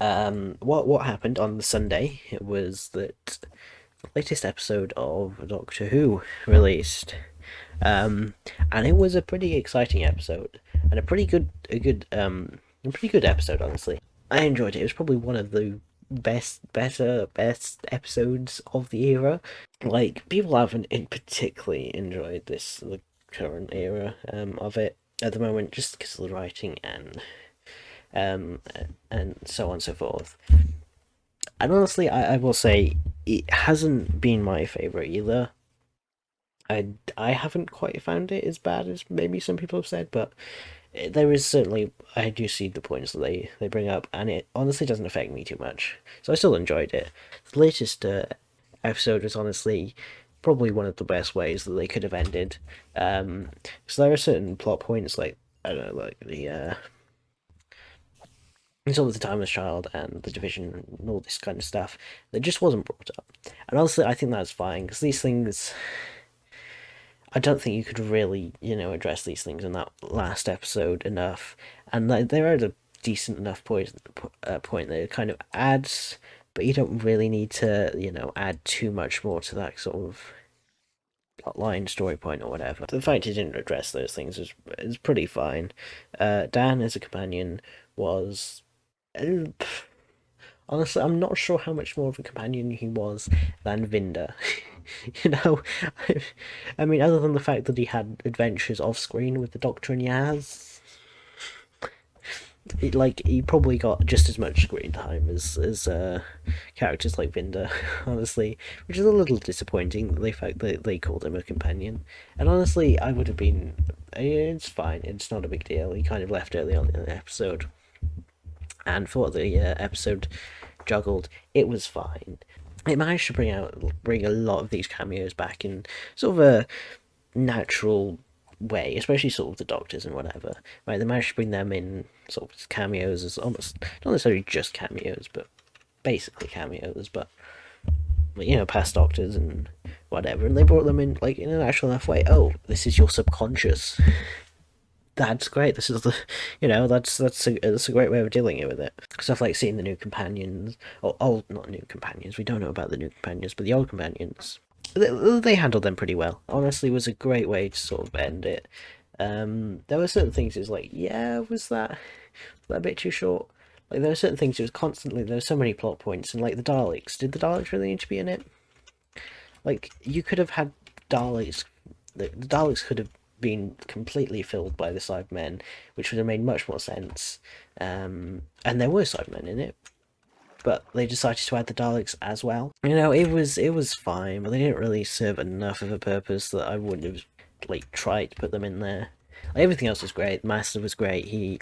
What happened on the Sunday was that the latest episode of Doctor Who released, um, and it was a pretty exciting episode and a pretty good episode. Honestly, I enjoyed it. It was probably one of the best episodes of the era. Like people haven't in particularly enjoyed the current era of it at the moment, just because of the writing um and so on and so forth. And honestly, I will say it hasn't been my favorite either. I haven't quite found it as bad as maybe some people have said, but there is certainly I do see the points that they bring up, and it honestly doesn't affect me too much. So I still enjoyed it. The latest episode was honestly probably one of the best ways that they could have ended. So there are certain plot points like I don't know, like the it's all the timeless child and the division and all this kind of stuff that just wasn't brought up. And honestly, I think that's fine because these things, I don't think you could really, address these things in that last episode enough. And they're at a decent enough point that it kind of adds, but you don't really need to, add too much more to that sort of plotline, story point, or whatever. The fact he didn't address those things is pretty fine. Dan as a companion was honestly, I'm not sure how much more of a companion he was than Vinda. you know, I mean, other than the fact that he had adventures off screen with the Doctor and Yaz, he probably got just as much screen time as characters like Vinda, honestly, which is a little disappointing. The fact that they called him a companion, and honestly, I would have been. It's fine. It's not a big deal. He kind of left early on in the episode, and for what the episode juggled, it was fine. It managed to bring a lot of these cameos back in sort of a natural way, especially sort of the doctors and whatever. Right, they managed to bring them in sort of cameos as almost not necessarily just cameos, but basically cameos, but past doctors and whatever, and they brought them in like in a natural enough way. Oh, this is your subconscious. That's great. This is the, that's a great way of dealing with it. Stuff like seeing the new companions, or old, not new companions. We don't know about the new companions, but the old companions. They handled them pretty well. Honestly, it was a great way to sort of end it. There were certain things. It was like, yeah, was that a bit too short? Like there were certain things. It was constantly there were so many plot points, and like the Daleks. Did the Daleks really need to be in it? Like you could have had Daleks. The Daleks could have been completely filled by the Cybermen, which would have made much more sense. And there were Cybermen in it, but they decided to add the Daleks as well. It was fine, but they didn't really serve enough of a purpose that I wouldn't have tried to put them in there. Like, everything else was great. The Master was great. He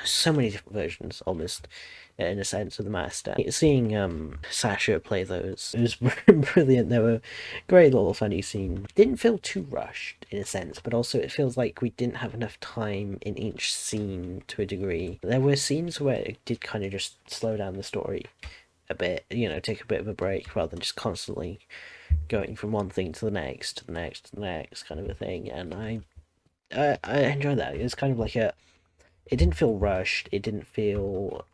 so many different versions, almost in a sense, of the Master. Seeing Sasha play those, it was brilliant. They were great little funny scenes. Didn't feel too rushed in a sense, but also it feels like we didn't have enough time in each scene to a degree. There were scenes where it did kind of just slow down the story a bit, take a bit of a break rather than just constantly going from one thing to the next, to the next, to the next kind of a thing. And I enjoyed that. It was kind of like it didn't feel rushed. It didn't feel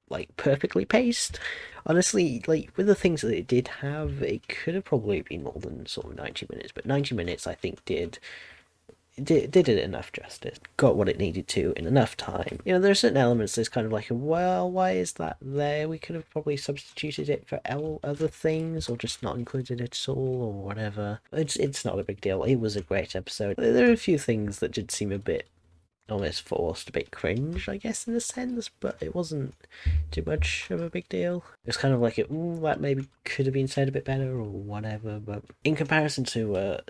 like perfectly paced. Honestly, like with the things that it did have, it could have probably been more than sort of 90 minutes. But 90 minutes, I think, did it enough justice. Got what it needed to in enough time. There are certain elements that's kind of like, well, why is that there? We could have probably substituted it for other things, or just not included it at all, or whatever. It's not a big deal. It was a great episode. There are a few things that did seem a bit almost forced, a bit cringe, I guess, in a sense, but it wasn't too much of a big deal. It's kind of like that maybe could have been said a bit better or whatever, but in comparison to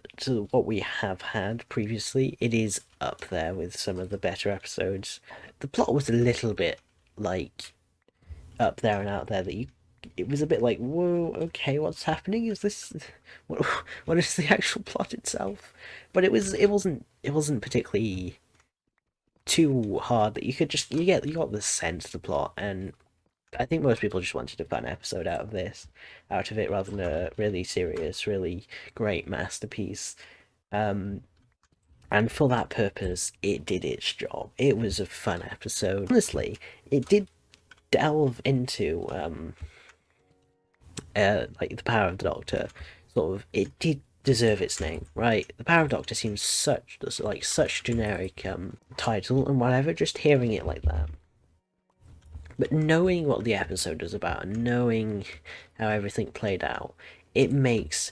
what we have had previously, it is up there with some of the better episodes. The plot was a little bit like up there and out there that it was a bit like, whoa, okay, what's happening? Is this what what is the actual plot itself? But it wasn't particularly too hard that you got the sense of the plot, and I think most people just wanted a fun episode out of it rather than a really serious, really great masterpiece. Um, and for that purpose, it did its job. It was a fun episode. Honestly, it did delve into like the power of the Doctor, sort of it did deserve its name, right? The power of the Doctor seems such generic title and whatever. Just hearing it like that, but knowing what the episode is about and knowing how everything played out, it makes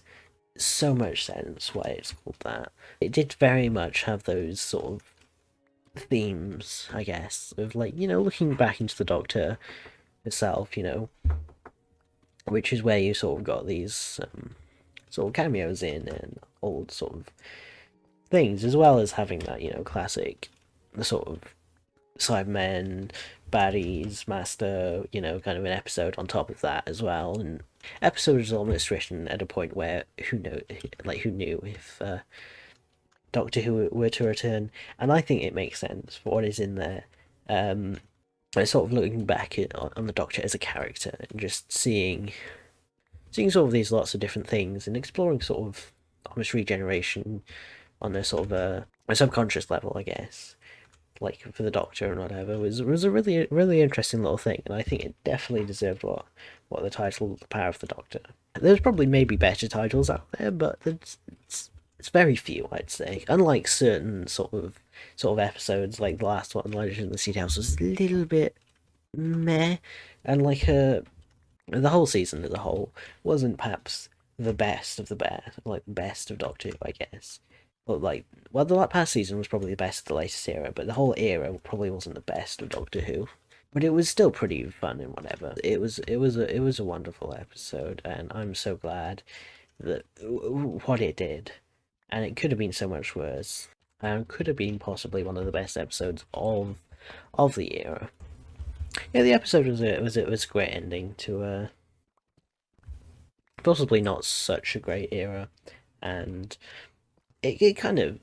so much sense why it's called that. It did very much have those sort of themes, I guess, of like, looking back into the Doctor itself, which is where you sort of got these sort of cameos in and old sort of things, as well as having that, classic, the sort of Cybermen, baddies, master, kind of an episode on top of that as well. And episode was almost written at a point where who knew if Doctor Who were to return, and I think it makes sense for what is in there. I sort of looking back on the Doctor as a character and just seeing sort of these lots of different things and exploring sort of almost regeneration on a sort of a subconscious level, I guess, like for the Doctor and whatever, was a really interesting little thing, and I think it definitely deserved what the title, The Power of the Doctor. There's probably maybe better titles out there, but it's very few, I'd say. Unlike certain sort of episodes, like the last one, Legend of the Seed House, was a little bit meh, and like the whole season as a whole wasn't perhaps the best of the best, like best of Doctor Who, I guess. But like, well, the past season was probably the best of the latest era, but the whole era probably wasn't the best of Doctor Who. But it was still pretty fun and whatever. It was a wonderful episode, and I'm so glad that what it did, and it could have been so much worse, and could have been possibly one of the best episodes of the era. Yeah, the episode was a great ending to possibly not such a great era, and it kind of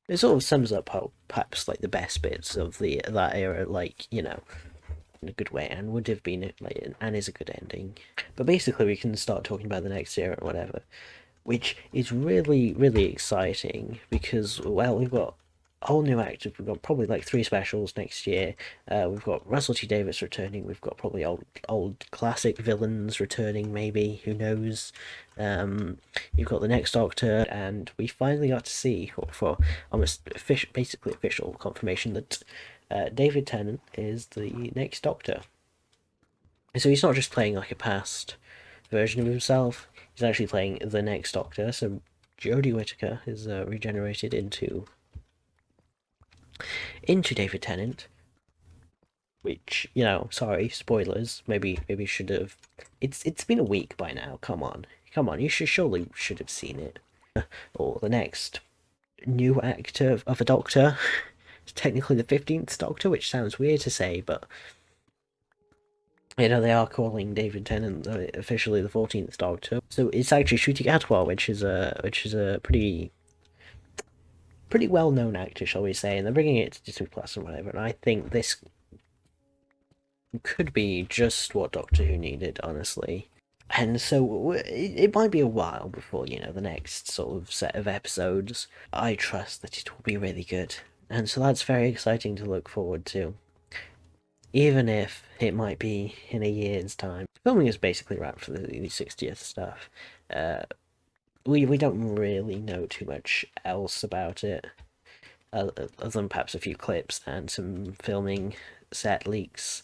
it sort of sums up how perhaps like the best bits of that era, like in a good way, and would have been like and is a good ending. But basically, we can start talking about the next era or whatever, which is really exciting because, well, we've got whole new actors. We've got probably like 3 specials next year. We've got Russell T Davies returning. We've got probably old classic villains returning. Maybe, who knows? You've got the next Doctor, and we finally got to see for almost basically official confirmation that David Tennant is the next Doctor. So he's not just playing like a past version of himself. He's actually playing the next Doctor. So Jodie Whittaker is regenerated into David Tennant, which, sorry, spoilers. Maybe should have. It's been a week by now. Come on, you surely should have seen it. Or the next new actor of a Doctor. It's technically the 15th Doctor, which sounds weird to say, but they are calling David Tennant officially the 14th Doctor. So it's actually Shruti Gatwa, which is a pretty well known actor, shall we say, and they're bringing it to Disney Plus and whatever. And I think this could be just what Doctor Who needed, honestly. And so it might be a while before the next sort of set of episodes. I trust that it will be really good, and so that's very exciting to look forward to. Even if it might be in a year's time. Filming is basically wrapped for the 60th stuff. We don't really know too much else about it, other than perhaps a few clips and some filming set leaks.